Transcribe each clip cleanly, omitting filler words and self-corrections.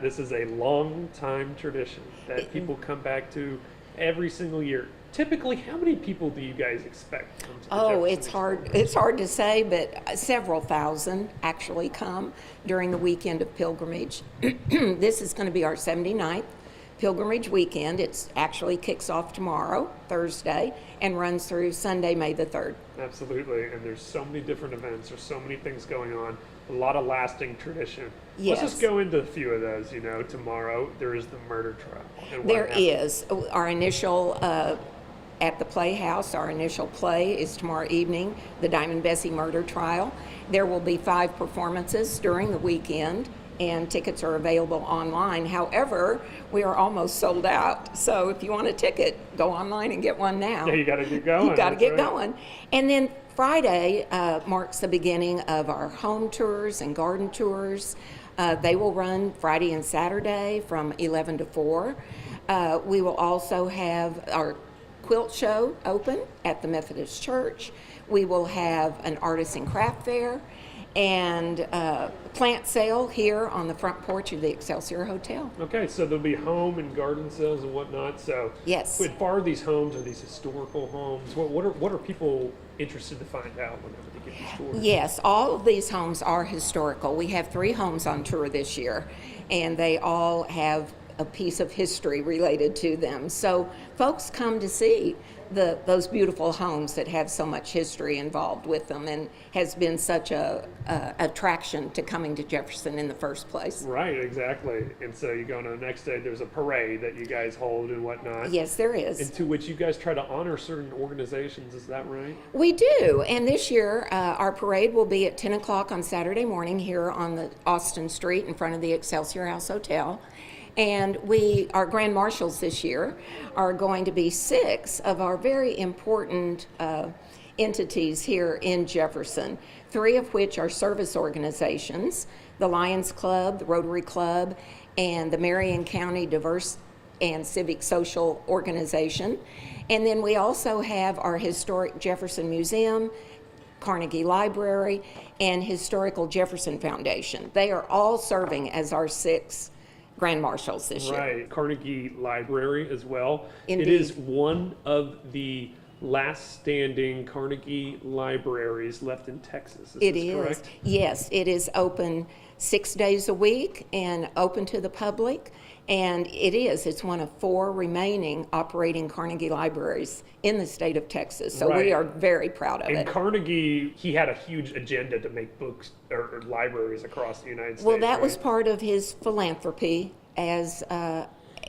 This is a long time tradition that people come back to every single year. Typically, how many people do you guys expect to come to the Oh, Jefferson it's hard. Historic? It's hard to say, but several thousand actually come during the weekend of pilgrimage. This is going to be our 79th pilgrimage weekend. It actually kicks off tomorrow, Thursday, and runs through Sunday, May the 3rd. Absolutely, and there's so many different events. There's so many things going on. A lot of lasting tradition. Yes. Let's just go into a few of those. Tomorrow there is the murder trial. And what There happens. is our initial at the Playhouse. Our initial play is tomorrow evening, the Diamond Bessie murder trial. There will be 5 performances during the weekend, and tickets are available online. However, we are almost sold out. So if you want a ticket, go online and get one now. Yeah, you got to get going. You got to That's get right. going. And then Friday marks the beginning of our home tours and garden tours. They will run Friday and Saturday from 11 to 4. We will also have our quilt show open at the Methodist Church. We will have an artist and craft fair and plant sale here on the front porch of the Excelsior Hotel. Okay, so there'll be home and garden sales and whatnot. So, Yes. as far as these homes, are these historical homes? What are people interested to find out whenever they get these tours? Yes, all of these homes are historical. We have 3 homes on tour this year, and they all have a piece of history related to them. So folks come to see those beautiful homes that have so much history involved with them, and has been such a attraction to coming to Jefferson in the first place. Right, exactly. And so you go on to the next day. There's a parade that you guys hold and whatnot. Yes, there is. And to which you guys try to honor certain organizations. Is that right? We do, and this year our parade will be at 10 o'clock on Saturday morning here on the Austin Street in front of the Excelsior House Hotel. And our grand marshals this year are going to be 6 of our very important entities here in Jefferson, 3 of which are service organizations, the Lions Club, the Rotary Club, and the Marion County Diverse and Civic Social Organization. And then we also have our Historic Jefferson Museum, Carnegie Library, and Historical Jefferson Foundation. They are all serving as our 6 grand marshals this year. Right. Carnegie Library as well. Indeed. It is one of the last standing Carnegie libraries left in Texas. It This is. correct? Yes, it is open 6 days a week and open to the public. And it's one of 4 remaining operating Carnegie libraries in the state of Texas. So Right. we are very proud of And it. Carnegie, he had a huge agenda to make books or libraries across the United States. Well, that was right? part of his philanthropy as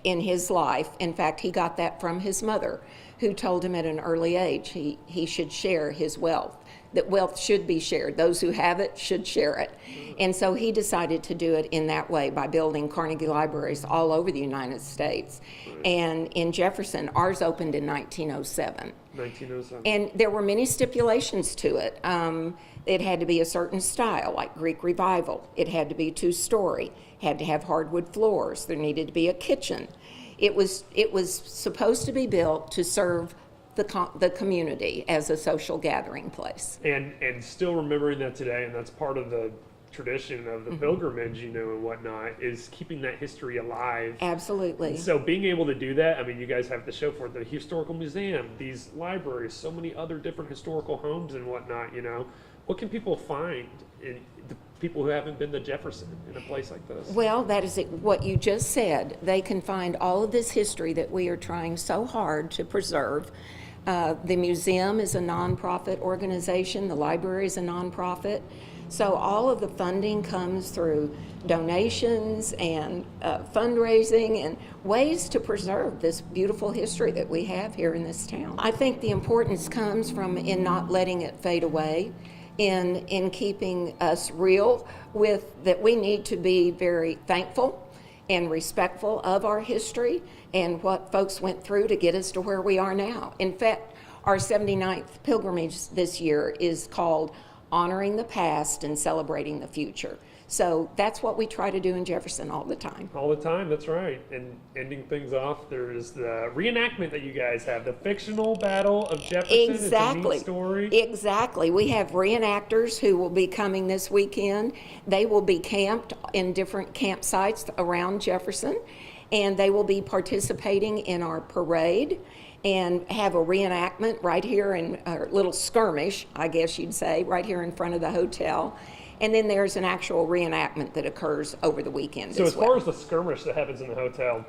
in his life. In fact, he got that from his mother, who told him at an early age he should share his wealth, that wealth should be shared. Those who have it should share it. And so he decided to do it in that way by building Carnegie libraries all over the United States. And in Jefferson, ours opened in 1907. 1907. And there were many stipulations to it. It had to be a certain style, like Greek Revival. It had to be 2-story, had to have hardwood floors. There needed to be a kitchen. It was supposed to be built to serve the community as a social gathering place. and still remembering that today, and that's part of the tradition of the Mm-hmm. pilgrimage, and whatnot, is keeping that history alive. Absolutely. So being able to do that, I mean, you guys have the show for it, the historical museum, these libraries, so many other different historical homes and whatnot. What can people find in the people who haven't been to Jefferson in a place like this? Well, that is what you just said. They can find all of this history that we are trying so hard to preserve. The museum is a nonprofit organization. The library is a nonprofit. So all of the funding comes through donations and fundraising and ways to preserve this beautiful history that we have here in this town. I think the importance comes from in not letting it fade away, in keeping us real with that we need to be very thankful and respectful of our history and what folks went through to get us to where we are now. In fact, our 79th pilgrimage this year is called Honoring the Past and Celebrating the Future. So that's what we try to do in Jefferson all the time. All the time, that's right. And ending things off, there is the reenactment that you guys have, the fictional Battle of Jefferson. Exactly. It's a neat story. Exactly. We have reenactors who will be coming this weekend. They will be camped in different campsites around Jefferson, and they will be participating in our parade and have a reenactment right here in a little skirmish, I guess you'd say, right here in front of the hotel. And then there's an actual reenactment that occurs over the weekend So as as well. far as the skirmish that happens in the hotel,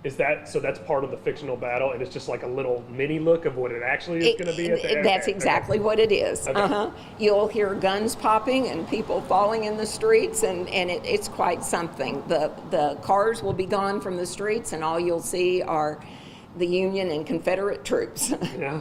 is that, so that's part of the fictional battle, and it's just like a little mini look of what it actually is going to be at the end? That's exactly what it is. Okay. You'll hear guns popping and people falling in the streets, and it's quite something. The cars will be gone from the streets, and all you'll see are the Union and Confederate troops. Yeah,